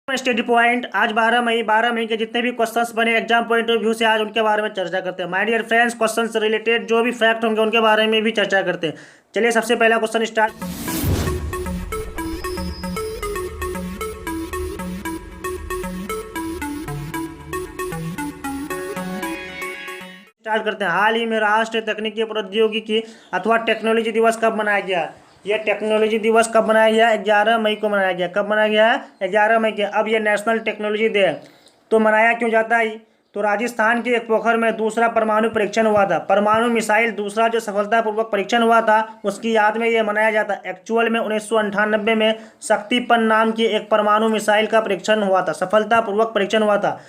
Study point. आज 12 मई के जितने भी क्वेश्चंस बने एग्जाम पॉइंट ऑफ व्यू से आज उनके बारे में चर्चा करते हैं। माय डियर फ्रेंड्स, क्वेश्चन से रिलेटेड जो भी फैक्ट होंगे उनके बारे में भी चर्चा करते हैं। चलिए सबसे पहला क्वेश्चन स्टार्ट करते हैं। हाल ही में राष्ट्रीय तकनीकी प्रौद्योगिकी अथवा टेक्नोलॉजी दिवस कब मनाया गया? ये टेक्नोलॉजी दिवस कब मनाया गया? 11 मई को मनाया गया। कब मनाया गया है? 11 मई के। अब ये नेशनल टेक्नोलॉजी डे है। तो मनाया क्यों जाता है? तो राजस्थान के एक पोखर में दूसरा परमाणु परीक्षण हुआ था। परमाणु मिसाइल दूसरा जो सफलतापूर्वक परीक्षण हुआ था उसकी याद में ये मनाया जाता है। एक्चुअल में 1998 में शक्तिपन नाम की एक परमाणु मिसाइल का परीक्षण हुआ था, सफलतापूर्वक परीक्षण हुआ था।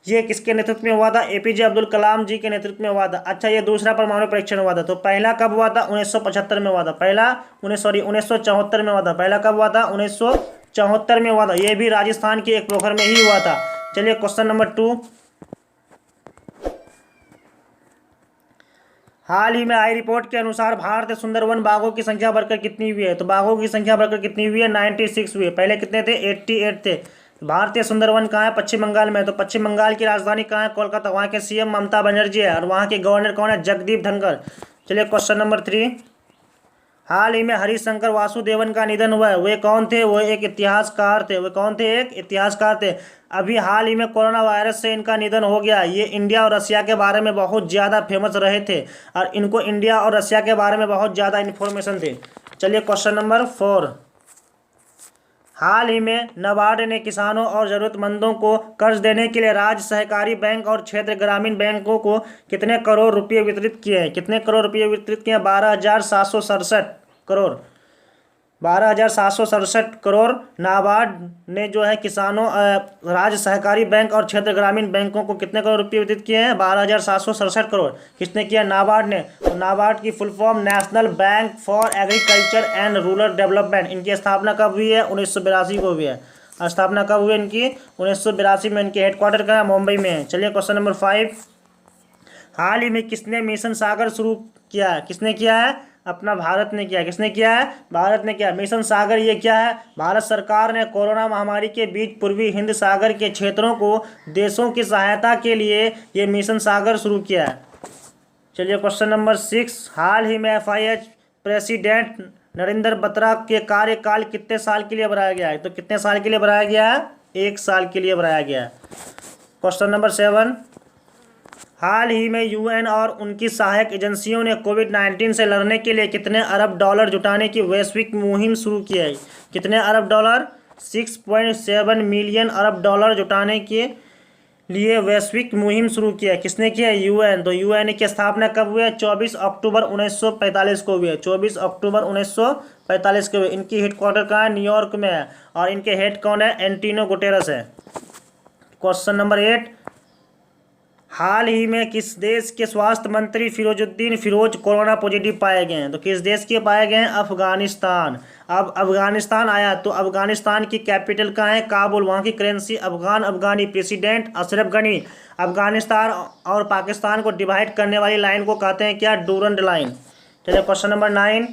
ये किसके नेतृत्व में हुआ था? एपीजे अब्दुल कलाम जी के नेतृत्व में हुआ था। अच्छा, ये दूसरा परमाणु परीक्षण हुआ था। तो पहला कब हुआ था? 1975 में हुआ था। पहला 1974 में हुआ था। पहला कब हुआ था? 1974 में हुआ था। ये भी राजस्थान के एक पोखर में ही हुआ था। चलिए क्वेश्चन नंबर 2। हाल ही में आई रिपोर्ट के अनुसार भारत में सुंदरवन बाघों की संख्या बढ़कर कितनी हुई है? तो बाघों की संख्या बढ़कर कितनी हुई है? 96 हुई है। पहले कितने थे? 88 थे। भारतीय सुंदरवन कहाँ है? पश्चिम बंगाल में। तो पश्चिम बंगाल की राजधानी कहाँ है? कोलकाता। वहाँ के सीएम ममता बनर्जी है और वहाँ के गवर्नर कौन है? जगदीप धनखड़। चलिए क्वेश्चन नंबर 3। हाल ही में हरिशंकर वासुदेवन का निधन हुआ है। वे कौन थे? वो एक इतिहासकार थे। वे कौन थे? एक इतिहासकार थे। अभी हाल ही में कोरोना वायरस से इनका निधन हो गया। ये इंडिया और रशिया के बारे में बहुत ज़्यादा फेमस रहे थे और इनको इंडिया और रशिया के बारे में बहुत ज़्यादा इन्फॉर्मेशन थे। चलिए क्वेश्चन नंबर 4। हाल ही में नाबार्ड ने किसानों और ज़रूरतमंदों को कर्ज देने के लिए राज्य सहकारी बैंक और क्षेत्र ग्रामीण बैंकों को कितने करोड़ रुपए वितरित किए हैं? कितने करोड़ रुपए वितरित किए हैं? 12,767 करोड़। 12,767 करोड़ नाबार्ड ने जो है किसानों राज्य सहकारी बैंक और क्षेत्र ग्रामीण बैंकों को कितने करोड़ रुपए वितरित किए हैं? 12,767 करोड़। किसने किया? नाबार्ड ने। तो नाबार्ड की full form national bank for agriculture and rural development. इनकी स्थापना कब हुई है? 1982 को हुई है। स्थापना कब हुई इनकी? 1982 में। इनके हेडक्वार्टर कहाँ है? मुंबई में है। चलिए क्वेश्चन नंबर 5। हाल ही में किसने मिशन सागर शुरू किया है? किसने किया है? अपना भारत ने किया। किसने किया है? भारत ने किया। मिशन सागर ये क्या है? भारत सरकार ने कोरोना महामारी के बीच पूर्वी हिंद सागर के क्षेत्रों को देशों की सहायता के लिए ये मिशन सागर शुरू किया है। चलिए क्वेश्चन नंबर 6। हाल ही में एफआईएच प्रेसिडेंट नरेंद्र बत्रा के कार्यकाल कितने साल के लिए बढ़ाया गया है? तो कितने साल के लिए बढ़ाया गया है? 1 साल के लिए बढ़ाया गया है। Question number 7। हाल ही में यूएन और उनकी सहायक एजेंसियों ने कोविड-19 से लड़ने के लिए कितने अरब डॉलर जुटाने की वैश्विक मुहिम शुरू की है? कितने अरब डॉलर? 6.7 मिलियन अरब डॉलर जुटाने के लिए वैश्विक मुहिम शुरू की है। किसने किया है? यूएन। तो यूएन की स्थापना कब हुई है? 24 अक्टूबर 1945 को हुई है। 24 अक्टूबर 1945 को हुई। इनकी हेडक्वार्टर कहाँ है? न्यूयॉर्क में है और इनके हेड कौन है? एंटोनियो गुटेरेस है। Question number 8। हाल ही में किस देश के स्वास्थ्य मंत्री फिरोजुद्दीन फिरोज कोरोना पॉजिटिव पाए गए हैं? तो किस देश के पाए गए हैं? अफगानिस्तान। अब अफगानिस्तान आया तो अफगानिस्तान की कैपिटल कहाँ है? काबुल। वहाँ की करेंसी अफगान। अफगानी। प्रेसिडेंट अशरफ गनी। अफगानिस्तान और पाकिस्तान को डिवाइड करने वाली लाइन को कहते हैं क्या? Durand line. चलिए क्वेश्चन नंबर 9।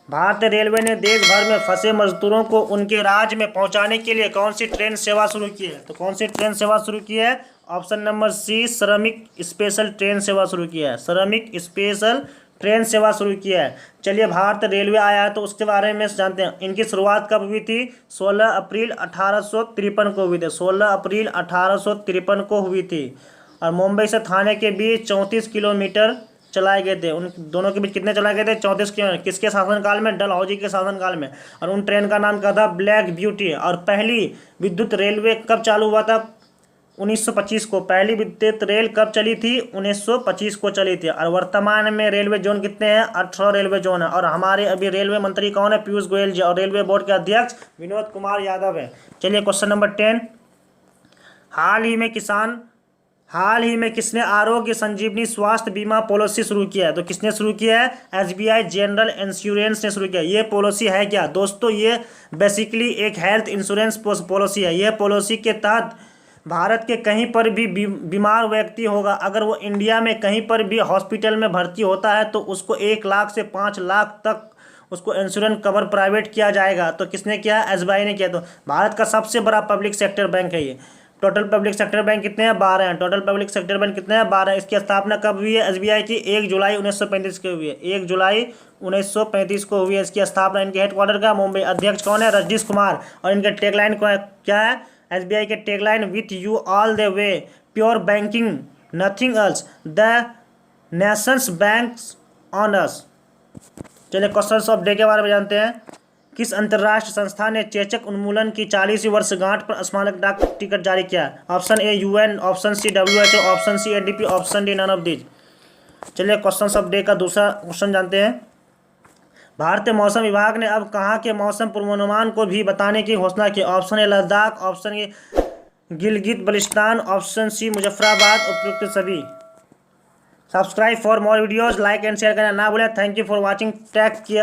भारतीय रेलवे ने देश भर में फंसे मजदूरों को उनके राज्य में पहुंचाने के लिए कौन सी ट्रेन सेवा शुरू की है? तो कौन सी ट्रेन सेवा शुरू की है? ऑप्शन नंबर सी, श्रमिक स्पेशल ट्रेन सेवा शुरू किया है। श्रमिक स्पेशल ट्रेन सेवा शुरू किया है। चलिए भारतीय रेलवे आया है तो उसके बारे में जानते हैं। इनकी शुरुआत कब हुई थी? 16 अप्रैल 1853 को हुई थी। 16 अप्रैल 1853 को हुई थी और मुंबई से थाने के बीच 34 किलोमीटर चलाए गए थे। उन दोनों के बीच कितने चलाए गए थे? 34 किलोमीटर। किसके शासनकाल में? डलहौजी के शासनकाल में। और उन ट्रेन का नाम क्या था? Black beauty. और पहली विद्युत रेलवे कब चालू हुआ था? 1925 को। पहली विद्युत रेल कब चली थी? 1925 को चली थी। और वर्तमान में रेलवे जोन कितने हैं? 18 रेलवे जोन है। और हमारे अभी रेलवे मंत्री कौन है? पीयूष गोयल जी। और रेलवे बोर्ड के अध्यक्ष विनोद कुमार यादव है। चलिए क्वेश्चन नंबर 10। हाल ही में किसने आरोग्य संजीवनी स्वास्थ्य बीमा पॉलिसी शुरू किया है? तो किसने शुरू किया है? एसबीआई जनरल इंश्योरेंस ने शुरू किया। ये पॉलिसी है क्या दोस्तों? ये बेसिकली एक हेल्थ इंश्योरेंस पॉलिसी है। यह पॉलिसी के तहत भारत के कहीं पर भी बीमार व्यक्ति होगा, अगर वो इंडिया में कहीं पर भी हॉस्पिटल में भर्ती होता है तो उसको 1 लाख से 5 लाख तक उसको इंश्योरेंस कवर प्राइवेट किया जाएगा। तो किसने किया? एसबीआई ने किया। तो भारत का सबसे बड़ा पब्लिक सेक्टर बैंक है ये। टोटल पब्लिक सेक्टर बैंक कितने हैं? 12 हैं। टोटल पब्लिक सेक्टर बैंक कितने हैं? 12। इसकी स्थापना कब हुई है एसबीआई की? 1 जुलाई 1935 को हुई है। 1 जुलाई 1935 को हुई है इसकी स्थापना। इनके हेडक्वार्टर का मुंबई। अध्यक्ष कौन है? रजनीश कुमार। और इनके टैगलाइन क्या है? एसबीआई के tagline with you all the way, pure banking nothing else, the Nations banks on us. चलिए क्वेश्चन ऑफ डे के बारे में जानते हैं। किस अंतर्राष्ट्रीय संस्था ने चेचक उन्मूलन की 40वीं वर्षगांठ पर स्मारक डाक टिकट जारी किया? Option A UN, option C WHO, option C ADP, option D none of these. चलिए क्वेश्चन ऑफ डे का दूसरा क्वेश्चन जानते हैं। भारतीय मौसम विभाग ने अब कहाँ के मौसम पूर्वानुमान को भी बताने की घोषणा की? Option A Ladakh, option A Gilgit Baltistan, option C Muzaffarabad, उपयुक्त सभी। Subscribe for more videos, like and share करना ना भूलें। Thank you for watching. Take care.